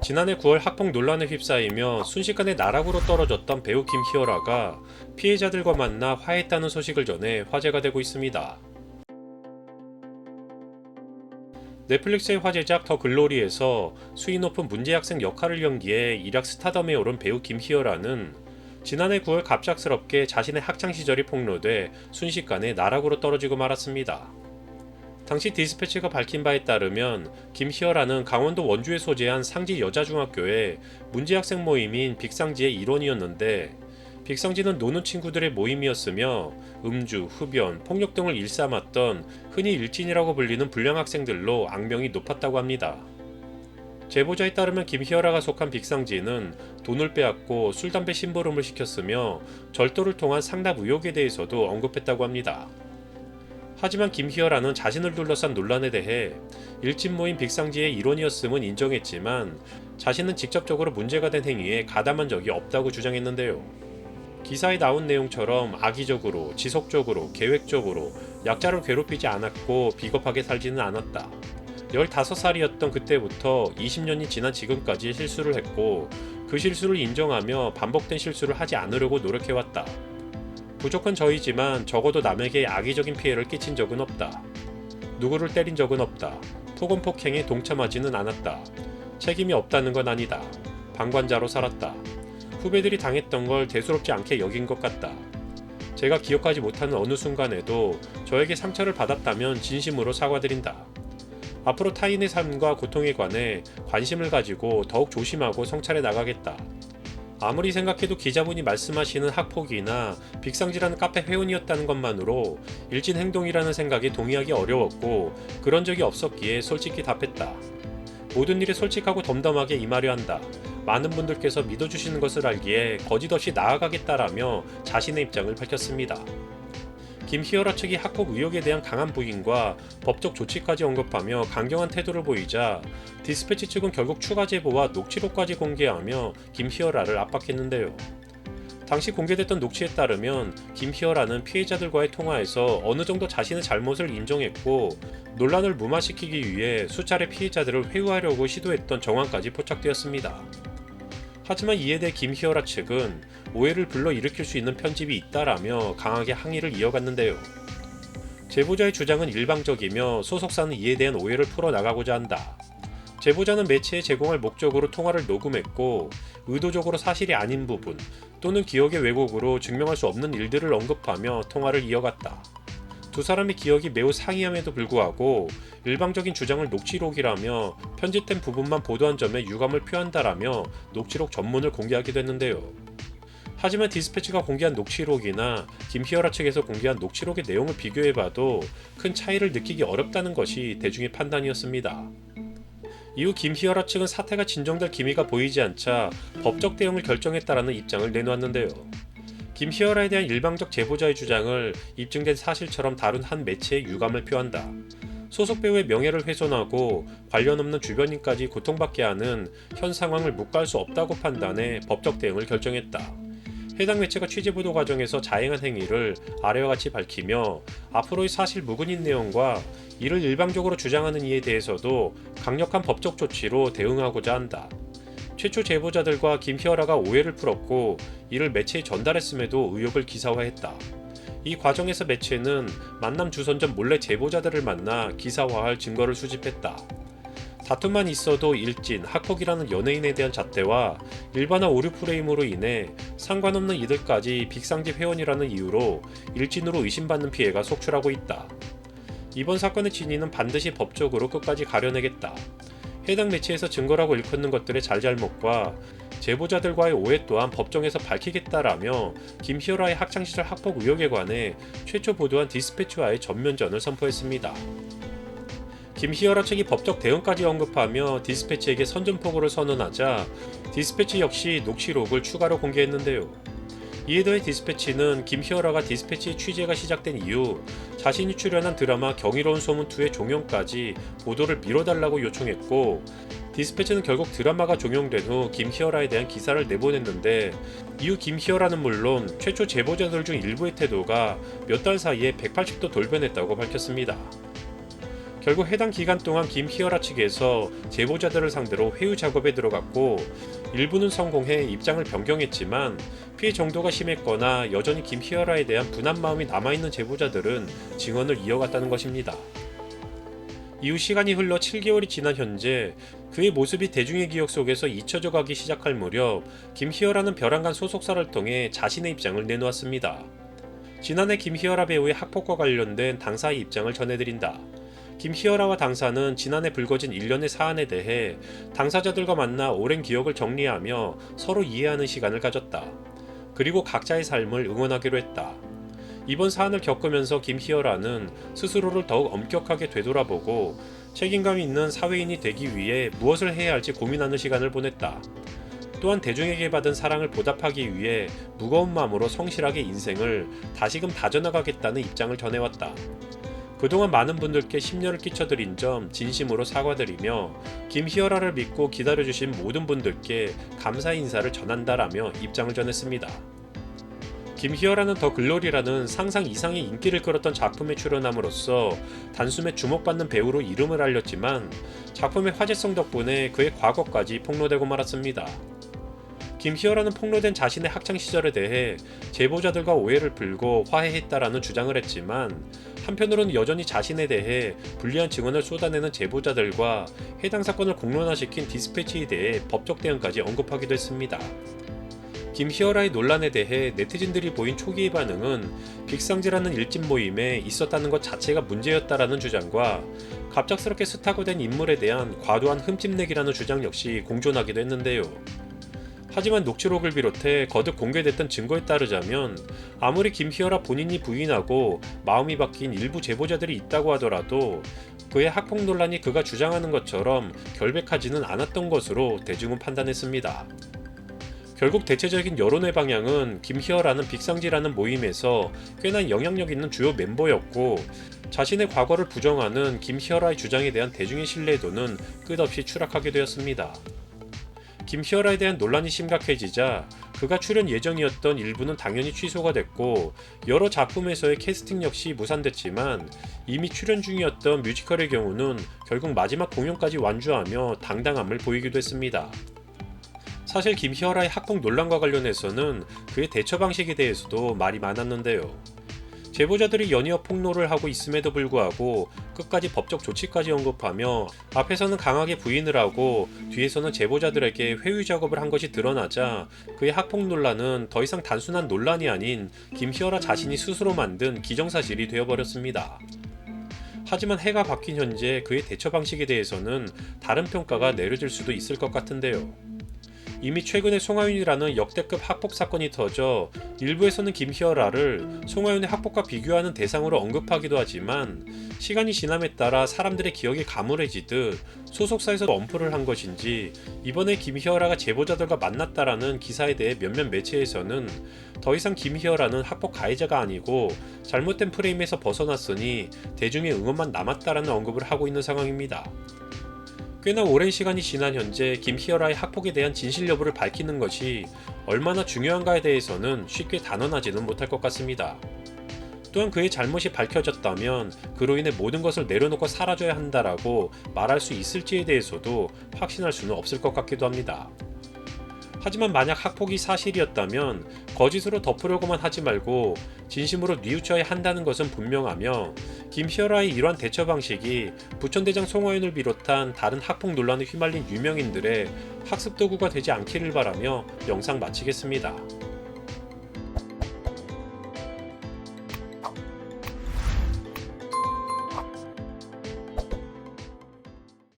지난해 9월 학폭 논란에 휩싸이며 순식간에 나락으로 떨어졌던 배우 김희열아가 피해자들과 만나 화해했다는 소식을 전해 화제가 되고 있습니다. 넷플릭스의 화제작 더 글로리에서 수위 높은 문제 학생 역할을 연기해 일약 스타덤에 오른 배우 김희열아는 지난해 9월 갑작스럽게 자신의 학창 시절이 폭로돼 순식간에 나락으로 떨어지고 말았습니다. 당시 디스패치가 밝힌 바에 따르면 김희열아는 강원도 원주에 소재한 상지 여자중학교의 문제 학생 모임인 빅상지의 일원이었는데, 빅상지는 노는 친구들의 모임이었으며 음주, 흡연, 폭력 등을 일삼았던 흔히 일진이라고 불리는 불량 학생들로 악명이 높았다고 합니다. 제보자에 따르면 김희열아가 속한 빅상지는 돈을 빼앗고 술, 담배 심부름을 시켰으며 절도를 통한 상납 의혹에 대해서도 언급했다고 합니다. 하지만 김희열아는 자신을 둘러싼 논란에 대해 일진 모임 빅상지의 일원이었음은 인정했지만 자신은 직접적으로 문제가 된 행위에 가담한 적이 없다고 주장했는데요. 기사에 나온 내용처럼 악의적으로, 지속적으로, 계획적으로 약자를 괴롭히지 않았고 비겁하게 살지는 않았다. 15살이었던 그때부터 20년이 지난 지금까지 실수를 했고 그 실수를 인정하며 반복된 실수를 하지 않으려고 노력해왔다. 부족한 저이지만 적어도 남에게 악의적인 피해를 끼친 적은 없다. 누구를 때린 적은 없다. 폭언 폭행에 동참하지는 않았다. 책임이 없다는 건 아니다. 방관자로 살았다. 후배들이 당했던 걸 대수롭지 않게 여긴 것 같다. 제가 기억하지 못하는 어느 순간에도 저에게 상처를 받았다면 진심으로 사과드린다. 앞으로 타인의 삶과 고통에 관해 관심을 가지고 더욱 조심하고 성찰해 나가겠다. 아무리 생각해도 기자분이 말씀하시는 학폭이나 빅상지라는 카페 회원이었다는 것만으로 일진 행동이라는 생각에 동의하기 어려웠고 그런 적이 없었기에 솔직히 답했다. 모든 일에 솔직하고 덤덤하게 임하려 한다. 많은 분들께서 믿어주시는 것을 알기에 거짓 없이 나아가겠다라며 자신의 입장을 밝혔습니다. 김희열아 측이 학폭 의혹에 대한 강한 부인과 법적 조치까지 언급하며 강경한 태도를 보이자 디스패치 측은 결국 추가 제보와 녹취록까지 공개하며 김희열아를 압박했는데요. 당시 공개됐던 녹취에 따르면 김희열아는 피해자들과의 통화에서 어느 정도 자신의 잘못을 인정했고 논란을 무마시키기 위해 수차례 피해자들을 회유하려고 시도했던 정황까지 포착되었습니다. 하지만 이에 대해 김희열아 측은 오해를 불러일으킬 수 있는 편집이 있다라며 강하게 항의를 이어갔는데요. 제보자의 주장은 일방적이며 소속사는 이에 대한 오해를 풀어나가고자 한다. 제보자는 매체에 제공할 목적으로 통화를 녹음했고 의도적으로 사실이 아닌 부분 또는 기억의 왜곡으로 증명할 수 없는 일들을 언급하며 통화를 이어갔다. 두 사람의 기억이 매우 상이함에도 불구하고 일방적인 주장을 녹취록이라며 편집된 부분만 보도한 점에 유감을 표한다라며 녹취록 전문을 공개하기도 했는데요. 하지만 디스패치가 공개한 녹취록이나 김희열아 측에서 공개한 녹취록의 내용을 비교해봐도 큰 차이를 느끼기 어렵다는 것이 대중의 판단이었습니다. 이후 김희열아 측은 사태가 진정될 기미가 보이지 않자 법적 대응을 결정했다라는 입장을 내놓았는데요. 김희열아에 대한 일방적 제보자의 주장을 입증된 사실처럼 다룬 한 매체에 유감을 표한다. 소속 배우의 명예를 훼손하고 관련 없는 주변인까지 고통받게 하는 현 상황을 묵과할 수 없다고 판단해 법적 대응을 결정했다. 해당 매체가 취재보도 과정에서 자행한 행위를 아래와 같이 밝히며 앞으로의 사실 무근인 내용과 이를 일방적으로 주장하는 이에 대해서도 강력한 법적 조치로 대응하고자 한다. 최초 제보자들과 김희열아가 오해를 풀었고 이를 매체에 전달했음에도 의혹을 기사화했다. 이 과정에서 매체는 만남 주선 전 몰래 제보자들을 만나 기사화할 증거를 수집했다. 다툼만 있어도 일진, 학폭이라는 연예인에 대한 잣대와 일반화 오류 프레임으로 인해 상관없는 이들까지 빅상지 회원이라는 이유로 일진으로 의심받는 피해가 속출하고 있다. 이번 사건의 진위는 반드시 법적으로 끝까지 가려내겠다. 해당 매체에서 증거라고 일컫는 것들의 잘잘못과 제보자들과의 오해 또한 법정에서 밝히겠다라며 김희열아의 학창시절 학폭 의혹에 관해 최초 보도한 디스패치와의 전면전을 선포했습니다. 김희열아 측이 법적 대응까지 언급하며 디스패치에게 선전포고를 선언하자 디스패치 역시 녹취록을 추가로 공개했는데요. 이에 더해 디스패치는 김희열아가 디스패치 취재가 시작된 이후 자신이 출연한 드라마 경이로운 소문2의 종영까지 보도를 미뤄달라고 요청했고 디스패치는 결국 드라마가 종영된 후 김희열아에 대한 기사를 내보냈는데 이후 김희열아는 물론 최초 제보자들 중 일부의 태도가 몇 달 사이에 180도 돌변했다고 밝혔습니다. 결국 해당 기간 동안 김희열아 측에서 제보자들을 상대로 회유 작업에 들어갔고 일부는 성공해 입장을 변경했지만 피해 정도가 심했거나 여전히 김희열아에 대한 분한 마음이 남아있는 제보자들은 증언을 이어갔다는 것입니다. 이후 시간이 흘러 7개월이 지난 현재 그의 모습이 대중의 기억 속에서 잊혀져 가기 시작할 무렵 김희열아는 벼랑간 소속사를 통해 자신의 입장을 내놓았습니다. 지난해 김희열아 배우의 학폭과 관련된 당사의 입장을 전해드린다. 김희열아와 당사는 지난해 불거진 일련의 사안에 대해 당사자들과 만나 오랜 기억을 정리하며 서로 이해하는 시간을 가졌다. 그리고 각자의 삶을 응원하기로 했다. 이번 사안을 겪으면서 김희열아는 스스로를 더욱 엄격하게 되돌아보고 책임감 있는 사회인이 되기 위해 무엇을 해야 할지 고민하는 시간을 보냈다. 또한 대중에게 받은 사랑을 보답하기 위해 무거운 마음으로 성실하게 인생을 다시금 다져나가겠다는 입장을 전해왔다. 그동안 많은 분들께 심려를 끼쳐드린 점 진심으로 사과드리며 김희열아를 믿고 기다려주신 모든 분들께 감사의 인사를 전한다라며 입장을 전했습니다. 김희열아는 더 글로리라는 상상 이상의 인기를 끌었던 작품에 출연함으로써 단숨에 주목받는 배우로 이름을 알렸지만 작품의 화제성 덕분에 그의 과거까지 폭로되고 말았습니다. 김희열아는 폭로된 자신의 학창시절에 대해 제보자들과 오해를 풀고 화해했다라는 주장을 했지만 한편으로는 여전히 자신에 대해 불리한 증언을 쏟아내는 제보자들과 해당 사건을 공론화시킨 디스패치에 대해 법적 대응까지 언급하기도 했습니다. 김희열아의 논란에 대해 네티즌들이 보인 초기의 반응은 빅상지라는 일진 모임에 있었다는 것 자체가 문제였다라는 주장과 갑작스럽게 스타가 된 인물에 대한 과도한 흠집내기라는 주장 역시 공존하기도 했는데요. 하지만 녹취록을 비롯해 거듭 공개됐던 증거에 따르자면 아무리 김희열아 본인이 부인하고 마음이 바뀐 일부 제보자들이 있다고 하더라도 그의 학폭 논란이 그가 주장하는 것처럼 결백하지는 않았던 것으로 대중은 판단했습니다. 결국 대체적인 여론의 방향은 김희열아는 빅상지라는 모임에서 꽤나 영향력 있는 주요 멤버였고 자신의 과거를 부정하는 김희열아의 주장에 대한 대중의 신뢰도는 끝없이 추락하게 되었습니다. 김희열아에 대한 논란이 심각해지자 그가 출연 예정이었던 일부는 당연히 취소가 됐고 여러 작품에서의 캐스팅 역시 무산됐지만 이미 출연 중이었던 뮤지컬의 경우는 결국 마지막 공연까지 완주하며 당당함을 보이기도 했습니다. 사실 김희열아의 학폭 논란과 관련해서는 그의 대처 방식에 대해서도 말이 많았는데요. 제보자들이 연이어 폭로를 하고 있음에도 불구하고 끝까지 법적 조치까지 언급하며 앞에서는 강하게 부인을 하고 뒤에서는 제보자들에게 회유 작업을 한 것이 드러나자 그의 학폭 논란은 더 이상 단순한 논란이 아닌 김희열아 자신이 스스로 만든 기정사실이 되어버렸습니다. 하지만 해가 바뀐 현재 그의 대처 방식에 대해서는 다른 평가가 내려질 수도 있을 것 같은데요. 이미 최근에 송하윤이라는 역대급 학폭 사건이 터져 일부에서는 김희열아를 송하윤의 학폭과 비교하는 대상으로 언급하기도 하지만 시간이 지남에 따라 사람들의 기억이 가물해지듯 소속사에서 엄포를 한 것인지 이번에 김희열아가 제보자들과 만났다라는 기사에 대해 몇몇 매체에서는 더 이상 김희열아는 학폭 가해자가 아니고 잘못된 프레임에서 벗어났으니 대중의 응원만 남았다라는 언급을 하고 있는 상황입니다. 꽤나 오랜 시간이 지난 현재 김희열아의 학폭에 대한 진실 여부를 밝히는 것이 얼마나 중요한가에 대해서는 쉽게 단언하지는 못할 것 같습니다. 또한 그의 잘못이 밝혀졌다면 그로 인해 모든 것을 내려놓고 사라져야 한다라고 말할 수 있을지에 대해서도 확신할 수는 없을 것 같기도 합니다. 하지만 만약 학폭이 사실이었다면 거짓으로 덮으려고만 하지 말고 진심으로 뉘우쳐야 한다는 것은 분명하며 김희열아의 이러한 대처 방식이 부천대장 송하윤을 비롯한 다른 학폭 논란에 휘말린 유명인들의 학습 도구가 되지 않기를 바라며 영상 마치겠습니다.